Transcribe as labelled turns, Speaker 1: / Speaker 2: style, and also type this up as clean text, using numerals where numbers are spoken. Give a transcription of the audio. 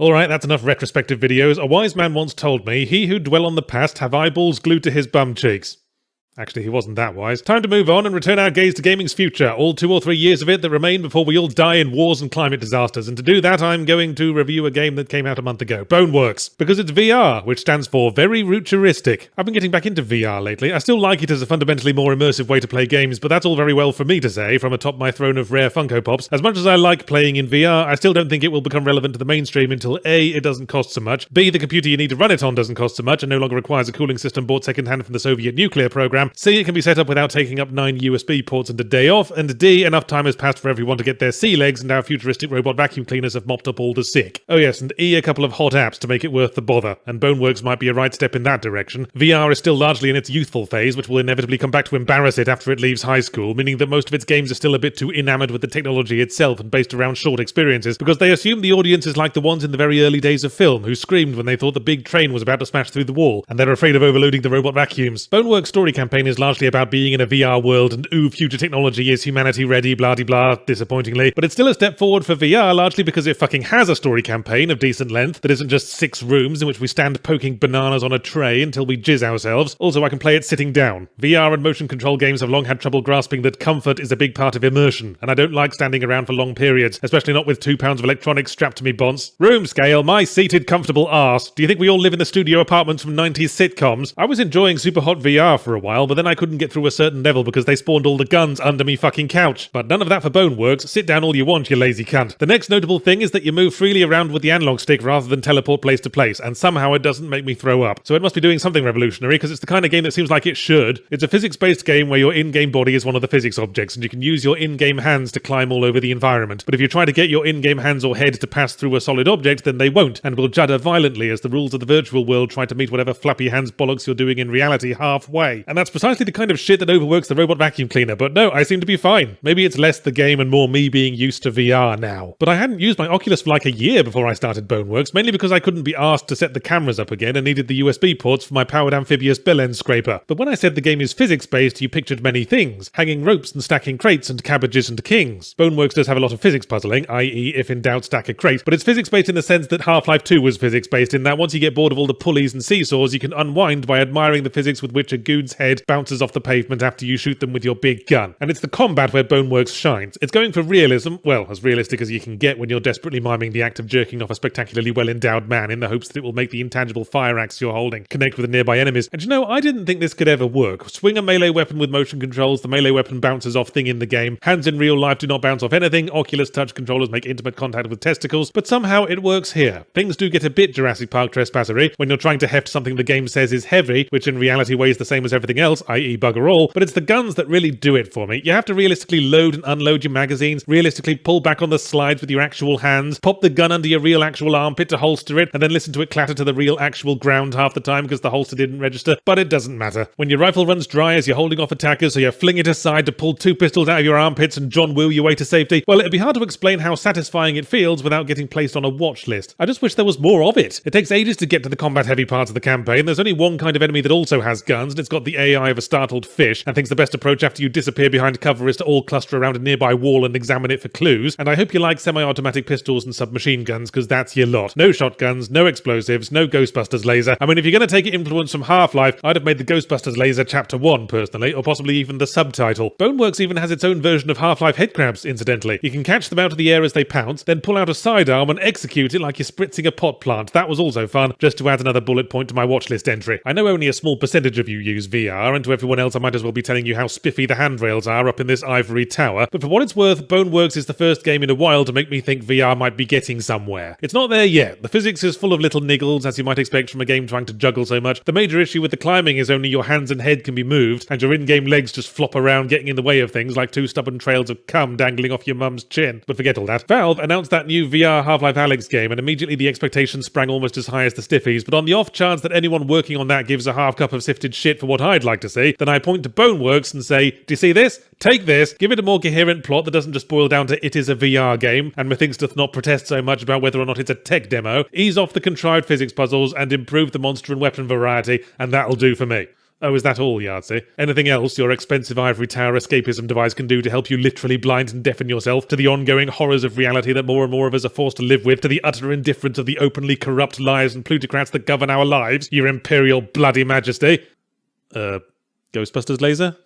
Speaker 1: Alright, that's enough retrospective videos. A wise man once told me, "He who dwell on the past have eyeballs glued to his bum cheeks." Actually, he wasn't that wise. Time to move on and return our gaze to gaming's future, all 2 or 3 years of it that remain before we all die in wars and climate disasters. And to do that, I'm going to review a game that came out a month ago, Boneworks, because it's VR, which stands for Very Futuristic. I've been getting back into VR lately. I still like it as a fundamentally more immersive way to play games, but that's all very well for me to say from atop my throne of rare Funko Pops. As much as I like playing in VR, I still don't think it will become relevant to the mainstream until A, it doesn't cost so much, B, the computer you need to run it on doesn't cost so much and no longer requires a cooling system bought secondhand from the Soviet nuclear program, C, it can be set up without taking up 9 USB ports and a day off, and D, enough time has passed for everyone to get their sea legs and our futuristic robot vacuum cleaners have mopped up all the sick. Oh yes, and E, a couple of hot apps to make it worth the bother, and Boneworks might be a right step in that direction. VR is still largely in its youthful phase, which will inevitably come back to embarrass it after it leaves high school, meaning that most of its games are still a bit too enamored with the technology itself and based around short experiences, because they assume the audience is like the ones in the very early days of film, who screamed when they thought the big train was about to smash through the wall, and they're afraid of overloading the robot vacuums. Boneworks' story campaign is largely about being in a VR world and ooh, future technology, is humanity ready, blah-de-blah, disappointingly. But it's still a step forward for VR, largely because it fucking has a story campaign of decent length that isn't just 6 rooms in which we stand poking bananas on a tray until we jizz ourselves. Also, I can play it sitting down. VR and motion control games have long had trouble grasping that comfort is a big part of immersion, and I don't like standing around for long periods, especially not with 2 pounds of electronics strapped to me bonce. Room scale, my seated comfortable arse. Do you think we all live in the studio apartments from 90s sitcoms? I was enjoying super hot VR for a while, but then I couldn't get through a certain level because they spawned all the guns under me fucking couch. But none of that for Boneworks. Sit down all you want, you lazy cunt. The next notable thing is that you move freely around with the analog stick rather than teleport place to place, and somehow it doesn't make me throw up. So it must be doing something revolutionary, because it's the kind of game that seems like it should. It's a physics-based game where your in-game body is one of the physics objects, and you can use your in-game hands to climb all over the environment. But if you try to get your in-game hands or head to pass through a solid object, then they won't, and will judder violently as the rules of the virtual world try to meet whatever flappy hands bollocks you're doing in reality halfway. And that's precisely the kind of shit that overworks the robot vacuum cleaner, but no, I seem to be fine. Maybe it's less the game and more me being used to VR now. But I hadn't used my Oculus for like a year before I started Boneworks, mainly because I couldn't be asked to set the cameras up again and needed the USB ports for my powered amphibious bell end scraper. But when I said the game is physics-based, you pictured many things. Hanging ropes and stacking crates and cabbages and kings. Boneworks does have a lot of physics puzzling, i.e. if in doubt stack a crate, but it's physics-based in the sense that Half-Life 2 was physics-based in that once you get bored of all the pulleys and seesaws, you can unwind by admiring the physics with which a goon's head bounces off the pavement after you shoot them with your big gun. And it's the combat where Boneworks shines. It's going for realism, well, as realistic as you can get when you're desperately miming the act of jerking off a spectacularly well-endowed man in the hopes that it will make the intangible fire axe you're holding connect with the nearby enemies. And you know, I didn't think this could ever work. Swing a melee weapon with motion controls, the melee weapon bounces off thing in the game. Hands in real life do not bounce off anything. Oculus touch controllers make intimate contact with testicles, but somehow it works here. Things do get a bit Jurassic Park trespassery when you're trying to heft something the game says is heavy, which in reality weighs the same as everything else, i.e. bugger all, but it's the guns that really do it for me. You have to realistically load and unload your magazines, realistically pull back on the slides with your actual hands, pop the gun under your real actual armpit to holster it, and then listen to it clatter to the real actual ground half the time because the holster didn't register, but it doesn't matter. When your rifle runs dry as you're holding off attackers, so you fling it aside to pull 2 pistols out of your armpits and John Woo your way to safety, well, it'd be hard to explain how satisfying it feels without getting placed on a watch list. I just wish there was more of it. It takes ages to get to the combat-heavy parts of the campaign. There's only one kind of enemy that also has guns, and it's got the AI of a startled fish, and thinks the best approach after you disappear behind cover is to all cluster around a nearby wall and examine it for clues, and I hope you like semi-automatic pistols and submachine guns, because that's your lot. No shotguns, no explosives, no Ghostbusters laser. I mean, if you're going to take influence from Half-Life, I'd have made the Ghostbusters laser Chapter 1, personally, or possibly even the subtitle. Boneworks even has its own version of Half-Life headcrabs, incidentally. You can catch them out of the air as they pounce, then pull out a sidearm and execute it like you're spritzing a pot plant. That was also fun, just to add another bullet point to my watchlist entry. I know only a small percentage of you use VR, and to everyone else I might as well be telling you how spiffy the handrails are up in this ivory tower, but for what it's worth, Boneworks is the first game in a while to make me think VR might be getting somewhere. It's not there yet. The physics is full of little niggles, as you might expect from a game trying to juggle so much. The major issue with the climbing is only your hands and head can be moved, and your in-game legs just flop around getting in the way of things like 2 stubborn trails of cum dangling off your mum's chin. But forget all that. Valve announced that new VR Half-Life Alyx game, and immediately the expectations sprang almost as high as the stiffies, but on the off chance that anyone working on that gives a half cup of sifted shit for what I'd like to see, then I point to Boneworks and say, do you see this? Take this, give it a more coherent plot that doesn't just boil down to it is a VR game, and methinks doth not protest so much about whether or not it's a tech demo, ease off the contrived physics puzzles, and improve the monster and weapon variety, and that'll do for me. Oh, is that all, Yahtzee? Anything else your expensive ivory tower escapism device can do to help you literally blind and deafen yourself to the ongoing horrors of reality that more and more of us are forced to live with, to the utter indifference of the openly corrupt liars and plutocrats that govern our lives, your imperial bloody majesty? Ghostbusters laser?